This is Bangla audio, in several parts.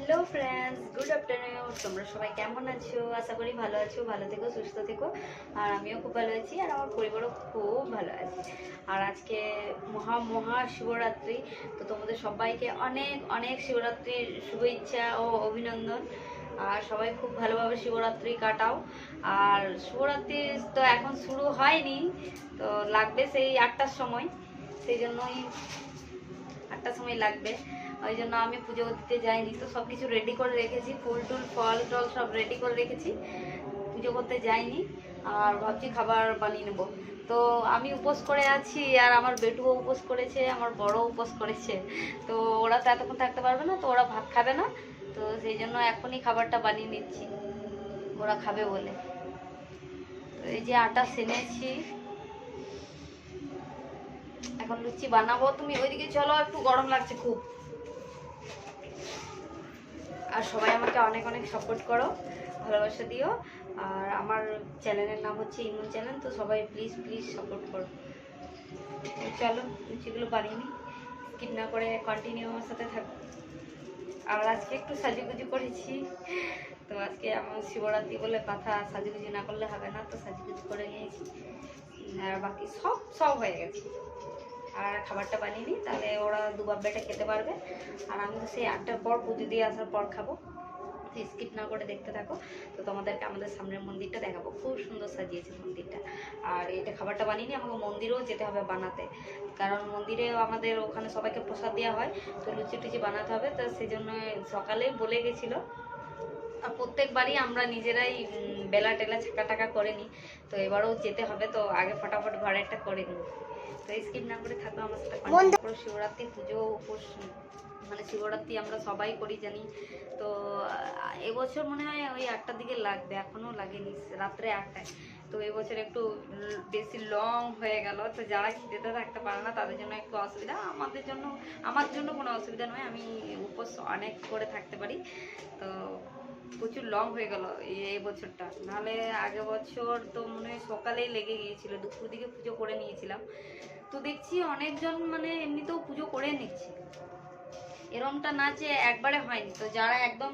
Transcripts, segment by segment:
Hello friends, good afternoon. তোমরা সবাই কেমন আছো? আশা করি ভালো আছো, ভালো থেকো, সুস্থ থেকো। আর আমিও খুব ভালো আছি, আর আমার পরিবারও খুব ভালো আছে। আর আজকে মহা শিবরাত্রি, তো তোমাদের সবাইকে অনেক অনেক শিবরাত্রির শুভেচ্ছা ও অভিনন্দন। আর সবাই খুব ভালোভাবে শিবরাত্রি কাটাও। আর শিবরাত্রি তো এখন শুরু হয়নি, তো লাগবে সেই 8টার সময়, সেই জন্যই 8টার সময় লাগবে। ওই জন্য আমি পুজো দিতে যাইনি, তো সব কিছু রেডি করে রেখেছি, ফুল টুল ফল টল সব রেডি করে রেখেছি, পুজো করতে যাইনি। আর ভাবছি খাবার বানিয়ে নেবো। তো আমি উপোস করে আছি, আর আমার বেটুও উপোস করেছে, আমার বড় উপোস করেছে। তো ওরা তো এতক্ষণ থাকতে পারবে না, তো ওরা ভাত খাবে না, তো সেই জন্য এখনই খাবারটা বানিয়ে নিচ্ছি ওরা খাবে বলে। তো এই যে আটা সেনেছি, এখন লুচি বানাবো। তুমি ওইদিকে চলো, একটু গরম লাগছে খুব। আর সবাই আমাকে অনেক অনেক সাপোর্ট করো, ভালোবাসা দিও। আর আমার চ্যানেলের নাম হচ্ছে ইমন চ্যানেল, তো সবাই প্লিজ প্লিজ সাপোর্ট করো। চলো লুচিগুলো বানিয়ে নিই, স্কিপ না করে কন্টিনিউ আমার সাথে থাকো। আর আজকে একটু সাজুগুজু করেছি, তো আজকে আমার শিবরাত্রি বলে কথা, সাজুগুজু না করলে হবে না, তো সাজুগুজু করে নিয়েছি। আর বাকি সব সব হয়ে গেছে। আর খাবারটা বানিয়ে নিই, তাহলে ওরা দুবার বেটা খেতে পারবে। আর আমি তো সেই 8টার পর পুজো দিয়ে আসার পর খাবো। স্কিপ না করে দেখতে থাকো। তো তোমাদেরকে আমাদের সামনের মন্দিরটা দেখাবো, খুব সুন্দর সাজিয়েছে মন্দিরটা। আর এটা খাবারটা বানিয়ে নিয়ে আমাকে মন্দিরেও যেতে হবে বানাতে, কারণ মন্দিরেও আমাদের ওখানে সবাইকে প্রসাদ দেওয়া হয়, তো লুচি টুচি বানাতে হবে। তো সেই জন্য সকালেই বলে গেছিলো। আর প্রত্যেকবারই আমরা নিজেরাই বেলা টেলা ছাকা টাকা করে নিই, তো এবারেও যেতে হবে, তো আগে ফটাফট ঘরেরটা করে নিই। তো স্কিপ না করে থাকবো আমার সাথে। শিবরাত্রি পুজো উপোস, মানে শিবরাত্রি আমরা সবাই করি জানি। তো এবছর মনে হয় ওই 8টার দিকে লাগবে, এখনও লাগেনি, রাত্রে 8টায়। তো এবছর একটু বেশি লং হয়ে গেল, তো যারা খিদেতে থাকতে পারে না তাদের জন্য একটু অসুবিধা, আমার জন্য কোনো অসুবিধা নয়, আমি উপোস অনেক করে থাকতে পারি। তো প্রচুর লং হয়ে গেল এই বছরটা, নাহলে আগের বছর তো মনে হয় সকালেই লেগে গিয়েছিল, দুপুর দিকে পুজো করে নিয়েছিলাম। তো দেখছি অনেকজন মানে এমনিতেও পুজো করে নিচ্ছে, এরমটা না যে একবারে হয়নি। তো যারা একদম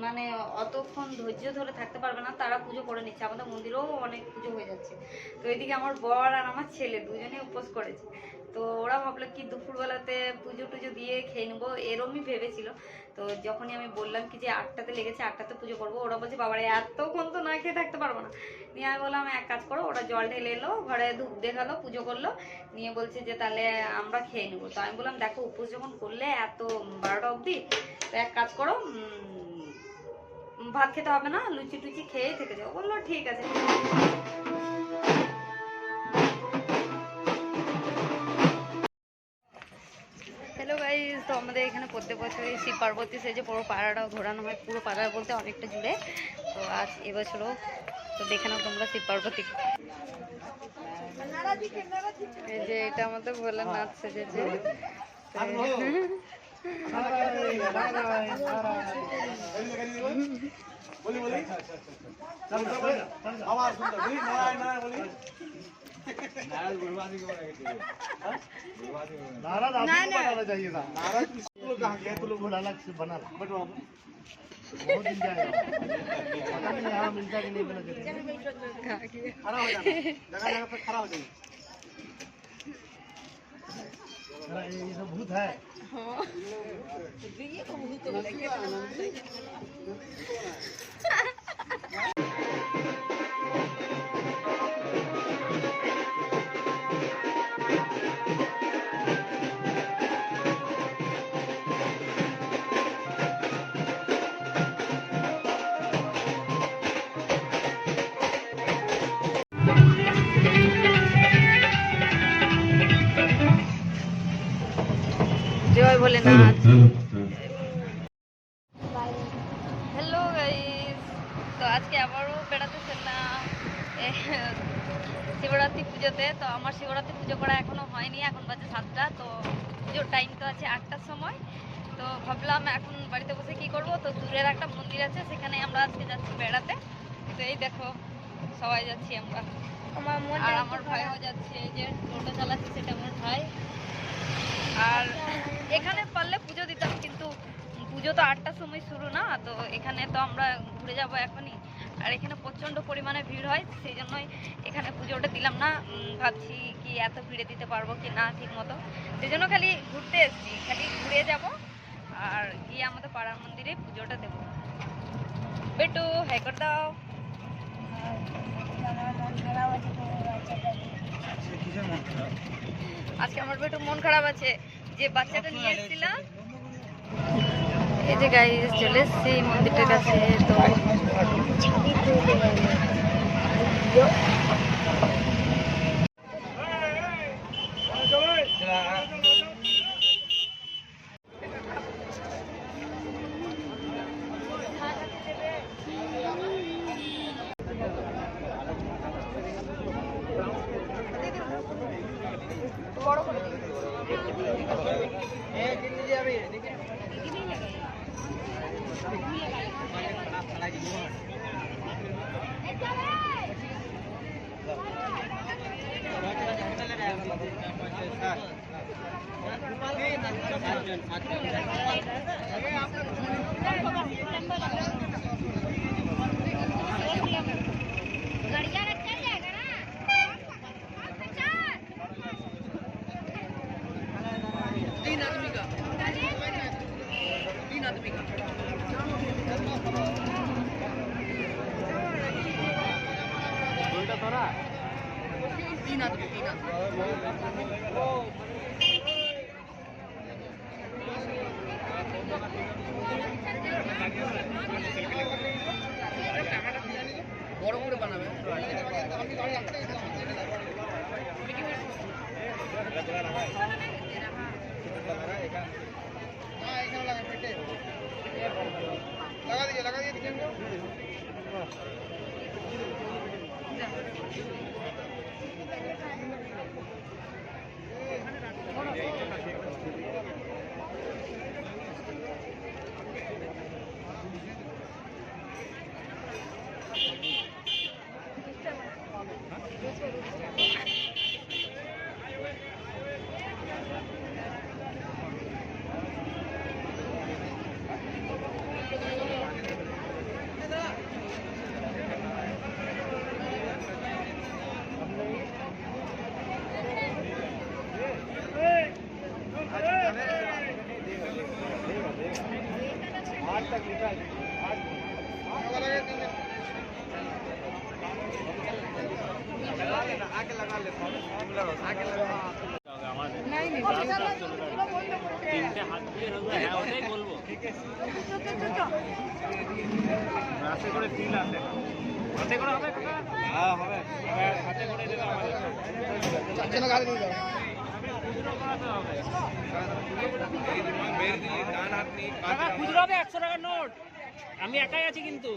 মানে অতক্ষণ ধৈর্য ধরে থাকতে পারবে না, তারা পুজো করে নিচ্ছে। আমাদের মন্দিরেও অনেক পুজো হয়ে যাচ্ছে। তো এদিকে আমার বর আর আমার ছেলে দুজনেই উপোস করেছে, তো ওরা ভাবলো কি দুপুরবেলাতে পুজো টুজো দিয়ে খেয়ে নেবো, এরমই ভেবেছিল। তো যখনই আমি বললাম কি যে 8টাতে লেগেছে, 8টাতে পুজো করবো, ওরা বলছে বাবারে এতক্ষণ তো না খেয়ে থাকতে পারবো না। নিয়ে আমি বললাম এক কাজ করো, ওরা জল ঢেলে এলো, ঘরে ধূপ দেখালো, পুজো করলো, নিয়ে বলছে যে তাহলে আমরা খেয়ে নেবো। তো আমি বললাম দেখো উপোস যখন করলে এত 12টা অবধি, তো এক কাজ করো, ভাত খেতে হবে না, লুচি টুচি খেয়ে থেকে যাও। বললো ঠিক আছে। হ্যালো গাইস, তো আমাদের এখানে প্রত্যেক বছরই শিব পার্বতী সেজে পুরো পাড়াটাও ঘোরানো হয়, পুরো পাড়া বলতে অনেকটা জুড়ে। তো আজ এবছরও তো দেখে নাও তোমরা শিব পার্বতী। এই যে এটা আমাদের বলে নাচ সেজেছে। बहुत दिन जाएगा पता नहीं यहाँ मिलता कि नहीं मिलता खड़ा हो जाना जगह जगह पे खड़ा हो जाइए ये सब भूत है हाँ ये तो भूत জয় ভোলেনাথ। হ্যালো গাইস, তো আজকে আবারও বেড়াতে চললাম শিবরাত্রি পুজোতে। তো আমার শিবরাত্রি পুজো করা এখনো হয়নি, এখন বাজে 7টা, তো পুজোর টাইম তো আছে 8টার সময়। তো ভাবলাম এখন বাড়িতে বসে কি করব, তো দূরের একটা মন্দির আছে, সেখানে আমরা আজকে যাচ্ছি বেড়াতে। তো এই দেখো সবাই যাচ্ছি আমরা, আর আমার ভাইও যাচ্ছে, এই যে টোটো চালাচ্ছে সেটা আমার ভাই। আর এখানে পারলে পুজো দিতাম, কিন্তু পুজো তো 8টার সময় তো এখানে তো আমরা ঘুরে যাব এখনই, আর এখানে প্রচণ্ড পরিমাণে ভিড় হয়, সেই জন্যই এখানে পুজোটা দিলাম না। ভাবছি কি এত ভিড়ে দিতে পারবো কি না ঠিক মতো, সেই জন্য খালি ঘুরতে এসেছি, খালি ঘুরে যাব আর গিয়ে আমাদের পাড়ার মন্দিরে পুজোটা দেবো। বেটু হ্যাঁ করে দাও। আজকে আমার বেটু মন খারাপ আছে, যে বাচ্চাটা নিয়ে এসেছিলাম। এই যে গাইস চলে এসেছি মন্দিরটার কাছে। তো বড় করে দিই। বড় করে বানাবে। লাগা দিয়ে দিচ্ছেন। তিনটে হাত দিয়ে হ্যাঁ ওটাই বলবো। হাতে করে ফিল আসে, হাতে করে হবে কাকা? হ্যাঁ হবে, হাতে করে দিলে আমাদের চলো গাড়ি নিয়ে যাও। টাকা খুচরো হবে 100 টাকার নোট। আমি একাই আছি কিন্তু।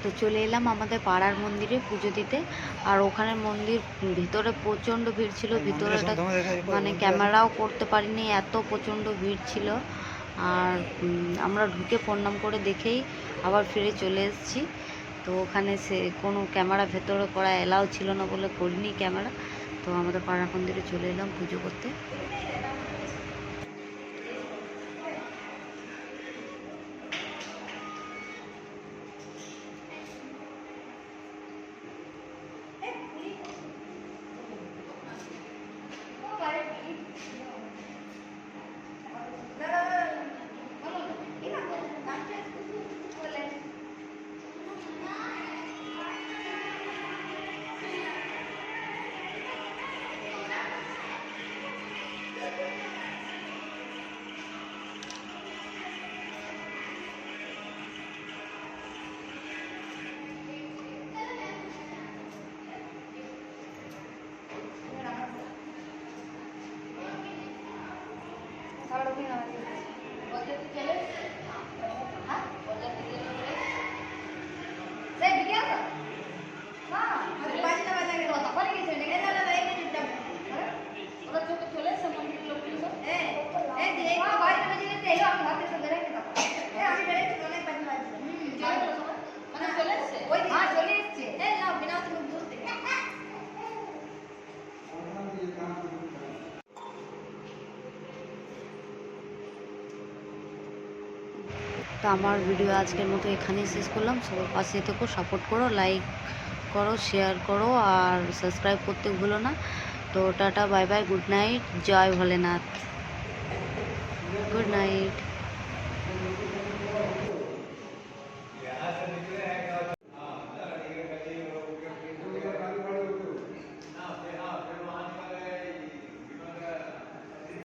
তো চলে এলাম আমাদের পাড়ার মন্দিরে পুজো দিতে, আর ওখানে মন্দির ভিতরে প্রচণ্ড ভিড় ছিল, ভিতরেটা মানে ক্যামেরাও করতে পারিনি, এত প্রচণ্ড ভিড় ছিল। আর আমরা ঢুকে প্রণাম করে দেখেই আবার ফিরে চলে এসেছি। তো ওখানে সে কোনো ক্যামেরা ভেতরে করা এলাও ছিল না বলে করিনি ক্যামেরা। তো আমাদের পাড়ার মন্দিরে চলে এলাম পুজো করতে। তো আমার ভিডিও আজকের মতো এখানেই শেষ করলাম। সবাই পাশে থেকো, সাপোর্ট করো, লাইক করো, শেয়ার করো আর সাবস্ক্রাইব করতে ভুলো না। তো tata, bye bye, good night, জয় ভোলেনাথ, গুড নাইট।